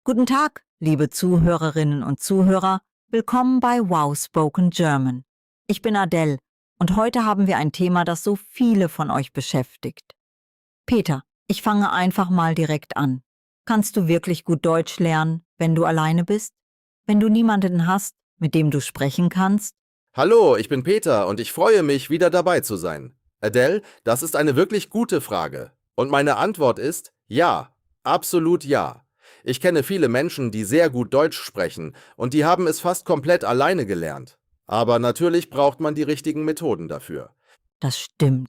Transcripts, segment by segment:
Guten Tag, liebe Zuhörerinnen und Zuhörer. Willkommen bei Wow Spoken German. Ich bin Adele und heute haben wir ein Thema, das so viele von euch beschäftigt. Peter, ich fange einfach mal direkt an. Kannst du wirklich gut Deutsch lernen, wenn du alleine bist? Wenn du niemanden hast, mit dem du sprechen kannst? Hallo, ich bin Peter und ich freue mich, wieder dabei zu sein. Adele, das ist eine wirklich gute Frage. Und meine Antwort ist ja, absolut ja. Ich kenne viele Menschen, die sehr gut Deutsch sprechen und die haben es fast komplett alleine gelernt. Aber natürlich braucht man die richtigen Methoden dafür. Das stimmt.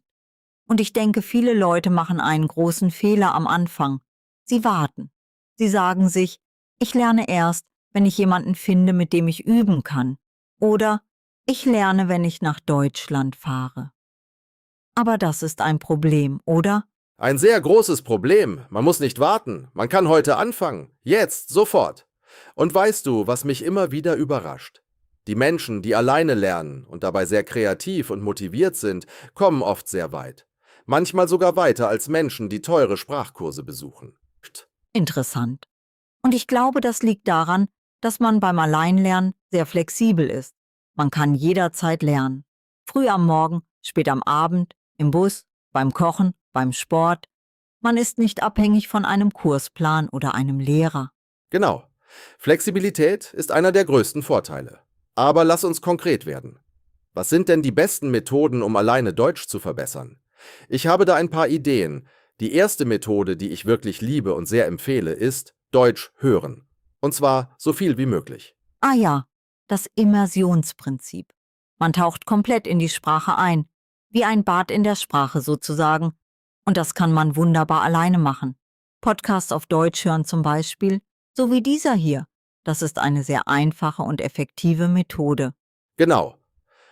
Und ich denke, viele Leute machen einen großen Fehler am Anfang. Sie warten. Sie sagen sich, ich lerne erst, wenn ich jemanden finde, mit dem ich üben kann. Oder ich lerne, wenn ich nach Deutschland fahre. Aber das ist ein Problem, oder? Ein sehr großes Problem. Man muss nicht warten. Man kann heute anfangen. Jetzt, sofort. Und weißt du, was mich immer wieder überrascht? Die Menschen, die alleine lernen und dabei sehr kreativ und motiviert sind, kommen oft sehr weit. Manchmal sogar weiter als Menschen, die teure Sprachkurse besuchen. Interessant. Und ich glaube, das liegt daran, dass man beim Alleinlernen sehr flexibel ist. Man kann jederzeit lernen. Früh am Morgen, spät am Abend, im Bus, beim Kochen, beim Sport. Man ist nicht abhängig von einem Kursplan oder einem Lehrer. Genau. Flexibilität ist einer der größten Vorteile. Aber lass uns konkret werden. Was sind denn die besten Methoden, um alleine Deutsch zu verbessern? Ich habe da ein paar Ideen. Die erste Methode, die ich wirklich liebe und sehr empfehle, ist Deutsch hören. Und zwar so viel wie möglich. Ah ja, das Immersionsprinzip. Man taucht komplett in die Sprache ein, wie ein Bad in der Sprache sozusagen. Und das kann man wunderbar alleine machen. Podcasts auf Deutsch hören zum Beispiel, so wie dieser hier. Das ist eine sehr einfache und effektive Methode. Genau.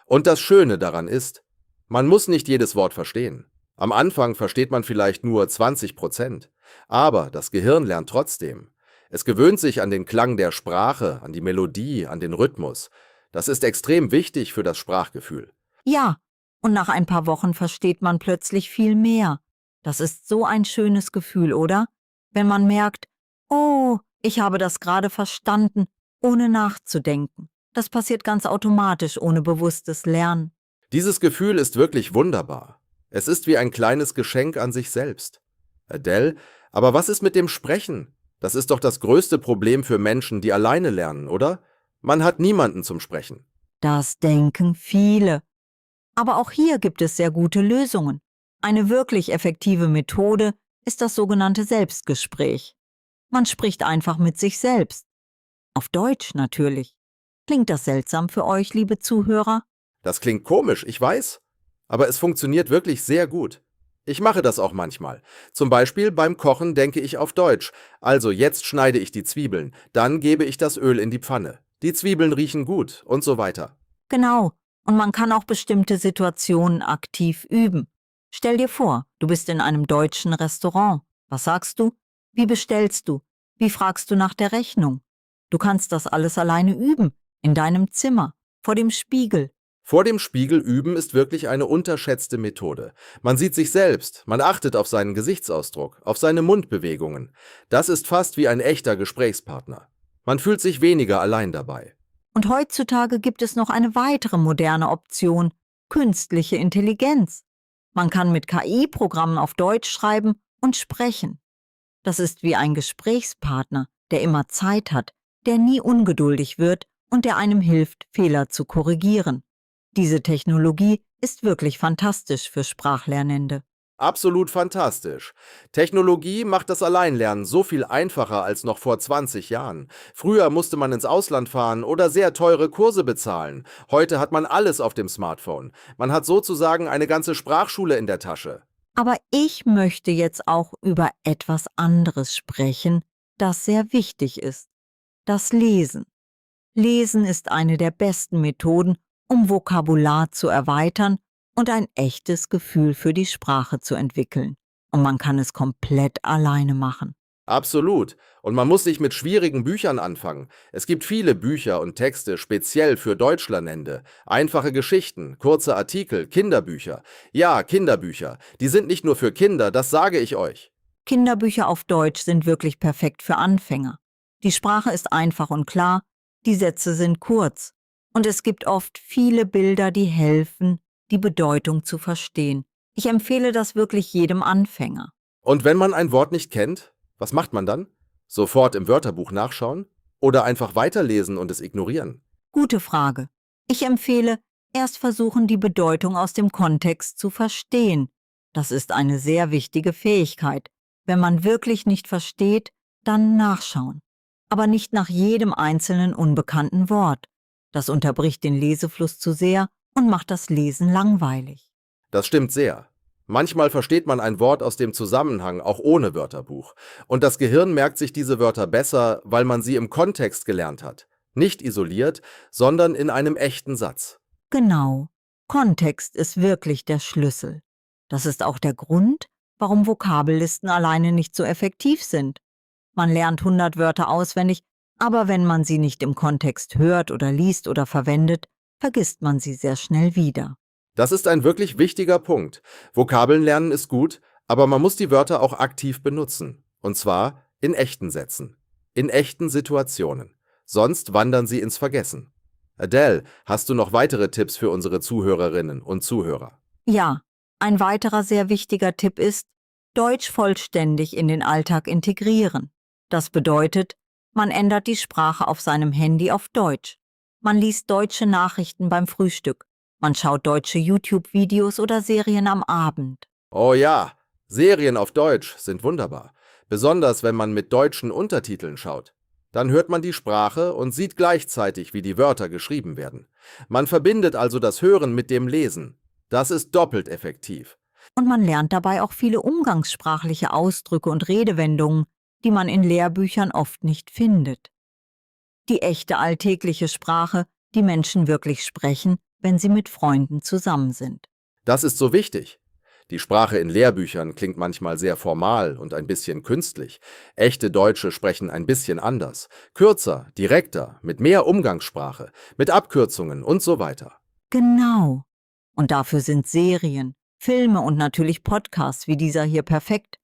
Und das Schöne daran ist, man muss nicht jedes Wort verstehen. Am Anfang versteht man vielleicht nur 20%, aber das Gehirn lernt trotzdem. Es gewöhnt sich an den Klang der Sprache, an die Melodie, an den Rhythmus. Das ist extrem wichtig für das Sprachgefühl. Ja, und nach ein paar Wochen versteht man plötzlich viel mehr. Das ist so ein schönes Gefühl, oder? Wenn man merkt, oh, ich habe das gerade verstanden, ohne nachzudenken. Das passiert ganz automatisch, ohne bewusstes Lernen. Dieses Gefühl ist wirklich wunderbar. Es ist wie ein kleines Geschenk an sich selbst. Adele, aber was ist mit dem Sprechen? Das ist doch das größte Problem für Menschen, die alleine lernen, oder? Man hat niemanden zum Sprechen. Das denken viele. Aber auch hier gibt es sehr gute Lösungen. Eine wirklich effektive Methode ist das sogenannte Selbstgespräch. Man spricht einfach mit sich selbst. Auf Deutsch natürlich. Klingt das seltsam für euch, liebe Zuhörer? Das klingt komisch, ich weiß, aber es funktioniert wirklich sehr gut. Ich mache das auch manchmal. Zum Beispiel beim Kochen denke ich auf Deutsch. Also jetzt schneide ich die Zwiebeln, dann gebe ich das Öl in die Pfanne. Die Zwiebeln riechen gut und so weiter. Genau. Und man kann auch bestimmte Situationen aktiv üben. Stell dir vor, du bist in einem deutschen Restaurant. Was sagst du? Wie bestellst du? Wie fragst du nach der Rechnung? Du kannst das alles alleine üben, in deinem Zimmer, vor dem Spiegel. Vor dem Spiegel üben ist wirklich eine unterschätzte Methode. Man sieht sich selbst, man achtet auf seinen Gesichtsausdruck, auf seine Mundbewegungen. Das ist fast wie ein echter Gesprächspartner. Man fühlt sich weniger allein dabei. Und heutzutage gibt es noch eine weitere moderne Option, künstliche Intelligenz. Man kann mit KI-Programmen auf Deutsch schreiben und sprechen. Das ist wie ein Gesprächspartner, der immer Zeit hat, der nie ungeduldig wird und der einem hilft, Fehler zu korrigieren. Diese Technologie ist wirklich fantastisch für Sprachlernende. Absolut fantastisch. Technologie macht das Alleinlernen so viel einfacher als noch vor 20 Jahren. Früher musste man ins Ausland fahren oder sehr teure Kurse bezahlen. Heute hat man alles auf dem Smartphone. Man hat sozusagen eine ganze Sprachschule in der Tasche. Aber ich möchte jetzt auch über etwas anderes sprechen, das sehr wichtig ist. Das Lesen. Lesen ist eine der besten Methoden, um Vokabular zu erweitern und ein echtes Gefühl für die Sprache zu entwickeln. Und man kann es komplett alleine machen. Absolut. Und man muss nicht mit schwierigen Büchern anfangen. Es gibt viele Bücher und Texte speziell für Deutschlernende. Einfache Geschichten, kurze Artikel, Kinderbücher. Ja, Kinderbücher. Die sind nicht nur für Kinder, das sage ich euch. Kinderbücher auf Deutsch sind wirklich perfekt für Anfänger. Die Sprache ist einfach und klar, die Sätze sind kurz und es gibt oft viele Bilder, die helfen, die Bedeutung zu verstehen. Ich empfehle das wirklich jedem Anfänger. Und wenn man ein Wort nicht kennt, was macht man dann? Sofort im Wörterbuch nachschauen? Oder einfach weiterlesen und es ignorieren? Gute Frage. Ich empfehle, erst versuchen, die Bedeutung aus dem Kontext zu verstehen. Das ist eine sehr wichtige Fähigkeit. Wenn man wirklich nicht versteht, dann nachschauen. Aber nicht nach jedem einzelnen unbekannten Wort. Das unterbricht den Lesefluss zu sehr und macht das Lesen langweilig. Das stimmt sehr. Manchmal versteht man ein Wort aus dem Zusammenhang, auch ohne Wörterbuch. Und das Gehirn merkt sich diese Wörter besser, weil man sie im Kontext gelernt hat. Nicht isoliert, sondern in einem echten Satz. Genau. Kontext ist wirklich der Schlüssel. Das ist auch der Grund, warum Vokabellisten alleine nicht so effektiv sind. Man lernt 100 Wörter auswendig, aber wenn man sie nicht im Kontext hört oder liest oder verwendet, vergisst man sie sehr schnell wieder. Das ist ein wirklich wichtiger Punkt. Vokabeln lernen ist gut, aber man muss die Wörter auch aktiv benutzen. Und zwar in echten Sätzen, in echten Situationen. Sonst wandern sie ins Vergessen. Adele, hast du noch weitere Tipps für unsere Zuhörerinnen und Zuhörer? Ja, ein weiterer sehr wichtiger Tipp ist, Deutsch vollständig in den Alltag integrieren. Das bedeutet, man ändert die Sprache auf seinem Handy auf Deutsch. Man liest deutsche Nachrichten beim Frühstück. Man schaut deutsche YouTube-Videos oder Serien am Abend. Oh ja, Serien auf Deutsch sind wunderbar. Besonders wenn man mit deutschen Untertiteln schaut. Dann hört man die Sprache und sieht gleichzeitig, wie die Wörter geschrieben werden. Man verbindet also das Hören mit dem Lesen. Das ist doppelt effektiv. Und man lernt dabei auch viele umgangssprachliche Ausdrücke und Redewendungen, die man in Lehrbüchern oft nicht findet. Die echte alltägliche Sprache, die Menschen wirklich sprechen, wenn sie mit Freunden zusammen sind. Das ist so wichtig. Die Sprache in Lehrbüchern klingt manchmal sehr formal und ein bisschen künstlich. Echte Deutsche sprechen ein bisschen anders. Kürzer, direkter, mit mehr Umgangssprache, mit Abkürzungen und so weiter. Genau. Und dafür sind Serien, Filme und natürlich Podcasts wie dieser hier perfekt.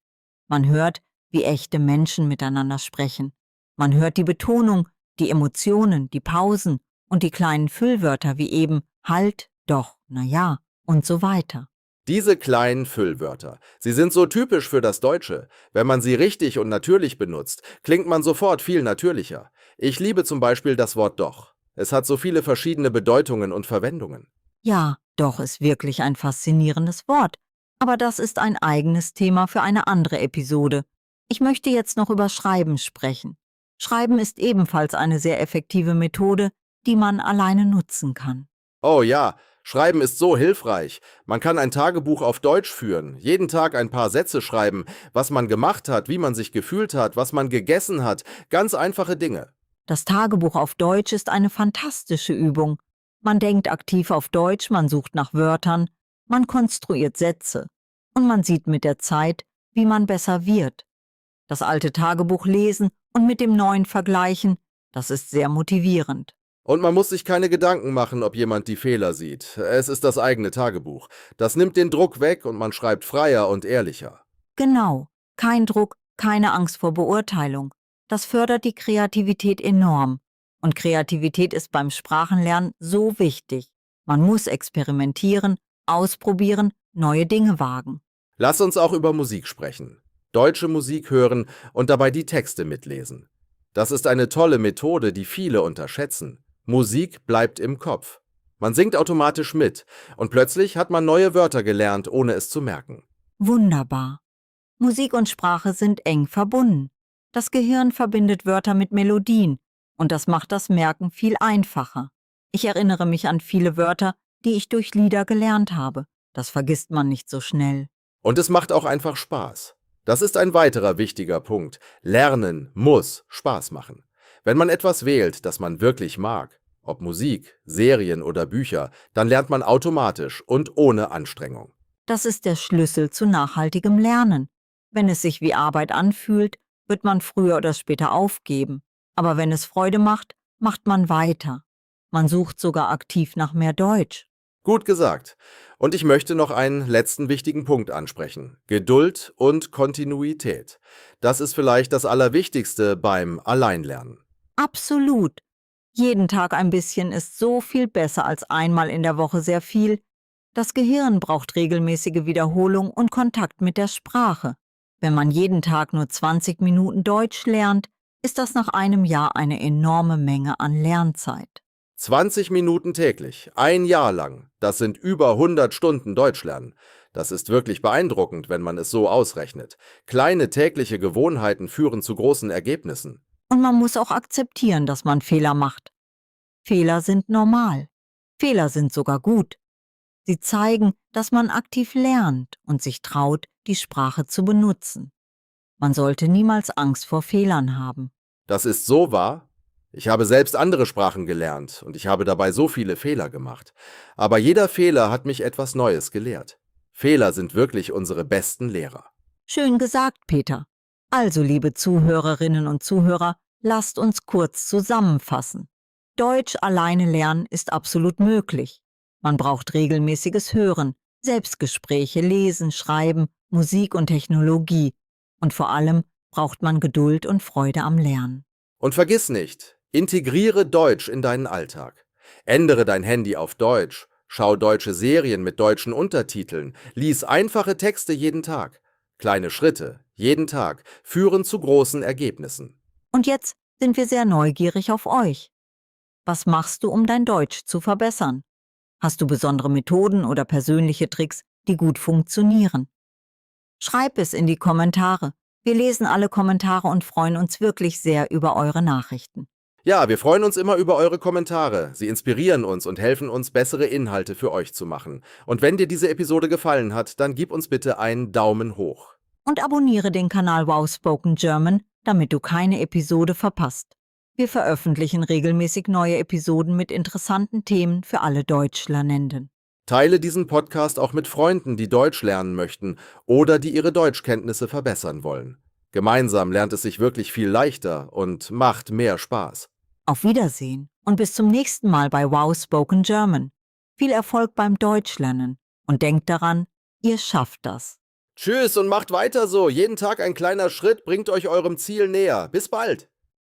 Man hört, wie echte Menschen miteinander sprechen. Man hört die Betonung, die Emotionen, die Pausen und die kleinen Füllwörter wie eben halt, doch, na ja und so weiter. Diese kleinen Füllwörter, sie sind so typisch für das Deutsche. Wenn man sie richtig und natürlich benutzt, klingt man sofort viel natürlicher. Ich liebe zum Beispiel das Wort doch. Es hat so viele verschiedene Bedeutungen und Verwendungen. Ja, doch ist wirklich ein faszinierendes Wort. Aber das ist ein eigenes Thema für eine andere Episode. Ich möchte jetzt noch über Schreiben sprechen. Schreiben ist ebenfalls eine sehr effektive Methode, die man alleine nutzen kann. Oh ja, Schreiben ist so hilfreich. Man kann ein Tagebuch auf Deutsch führen, jeden Tag ein paar Sätze schreiben, was man gemacht hat, wie man sich gefühlt hat, was man gegessen hat, ganz einfache Dinge. Das Tagebuch auf Deutsch ist eine fantastische Übung. Man denkt aktiv auf Deutsch, man sucht nach Wörtern, man konstruiert Sätze und man sieht mit der Zeit, wie man besser wird. Das alte Tagebuch lesen und mit dem neuen vergleichen, das ist sehr motivierend. Und man muss sich keine Gedanken machen, ob jemand die Fehler sieht. Es ist das eigene Tagebuch. Das nimmt den Druck weg und man schreibt freier und ehrlicher. Genau, kein Druck, keine Angst vor Beurteilung. Das fördert die Kreativität enorm. Und Kreativität ist beim Sprachenlernen so wichtig. Man muss experimentieren, ausprobieren, neue Dinge wagen. Lass uns auch über Musik sprechen. Deutsche Musik hören und dabei die Texte mitlesen. Das ist eine tolle Methode, die viele unterschätzen. Musik bleibt im Kopf. Man singt automatisch mit und plötzlich hat man neue Wörter gelernt, ohne es zu merken. Wunderbar. Musik und Sprache sind eng verbunden. Das Gehirn verbindet Wörter mit Melodien und das macht das Merken viel einfacher. Ich erinnere mich an viele Wörter, die ich durch Lieder gelernt habe. Das vergisst man nicht so schnell. Und es macht auch einfach Spaß. Das ist ein weiterer wichtiger Punkt. Lernen muss Spaß machen. Wenn man etwas wählt, das man wirklich mag, ob Musik, Serien oder Bücher, dann lernt man automatisch und ohne Anstrengung. Das ist der Schlüssel zu nachhaltigem Lernen. Wenn es sich wie Arbeit anfühlt, wird man früher oder später aufgeben. Aber wenn es Freude macht, macht man weiter. Man sucht sogar aktiv nach mehr Deutsch. Gut gesagt. Und ich möchte noch einen letzten wichtigen Punkt ansprechen. Geduld und Kontinuität. Das ist vielleicht das Allerwichtigste beim Alleinlernen. Absolut. Jeden Tag ein bisschen ist so viel besser als einmal in der Woche sehr viel. Das Gehirn braucht regelmäßige Wiederholung und Kontakt mit der Sprache. Wenn man jeden Tag nur 20 Minuten Deutsch lernt, ist das nach einem Jahr eine enorme Menge an Lernzeit. 20 Minuten täglich, ein Jahr lang, das sind über 100 Stunden Deutsch lernen. Das ist wirklich beeindruckend, wenn man es so ausrechnet. Kleine tägliche Gewohnheiten führen zu großen Ergebnissen. Und man muss auch akzeptieren, dass man Fehler macht. Fehler sind normal. Fehler sind sogar gut. Sie zeigen, dass man aktiv lernt und sich traut, die Sprache zu benutzen. Man sollte niemals Angst vor Fehlern haben. Das ist so wahr. Ich habe selbst andere Sprachen gelernt und ich habe dabei so viele Fehler gemacht. Aber jeder Fehler hat mich etwas Neues gelehrt. Fehler sind wirklich unsere besten Lehrer. Schön gesagt, Peter. Also, liebe Zuhörerinnen und Zuhörer, lasst uns kurz zusammenfassen. Deutsch alleine lernen ist absolut möglich. Man braucht regelmäßiges Hören, Selbstgespräche, Lesen, Schreiben, Musik und Technologie. Und vor allem braucht man Geduld und Freude am Lernen. Und vergiss nicht, integriere Deutsch in deinen Alltag. Ändere dein Handy auf Deutsch, schau deutsche Serien mit deutschen Untertiteln, lies einfache Texte jeden Tag. Kleine Schritte, jeden Tag, führen zu großen Ergebnissen. Und jetzt sind wir sehr neugierig auf euch. Was machst du, um dein Deutsch zu verbessern? Hast du besondere Methoden oder persönliche Tricks, die gut funktionieren? Schreib es in die Kommentare. Wir lesen alle Kommentare und freuen uns wirklich sehr über eure Nachrichten. Ja, wir freuen uns immer über eure Kommentare. Sie inspirieren uns und helfen uns, bessere Inhalte für euch zu machen. Und wenn dir diese Episode gefallen hat, dann gib uns bitte einen Daumen hoch. Und abonniere den Kanal Wow Spoken German, damit du keine Episode verpasst. Wir veröffentlichen regelmäßig neue Episoden mit interessanten Themen für alle Deutschlernenden. Teile diesen Podcast auch mit Freunden, die Deutsch lernen möchten oder die ihre Deutschkenntnisse verbessern wollen. Gemeinsam lernt es sich wirklich viel leichter und macht mehr Spaß. Auf Wiedersehen und bis zum nächsten Mal bei Wow Spoken German. Viel Erfolg beim Deutschlernen und denkt daran, ihr schafft das. Tschüss und macht weiter so. Jeden Tag ein kleiner Schritt bringt euch eurem Ziel näher. Bis bald.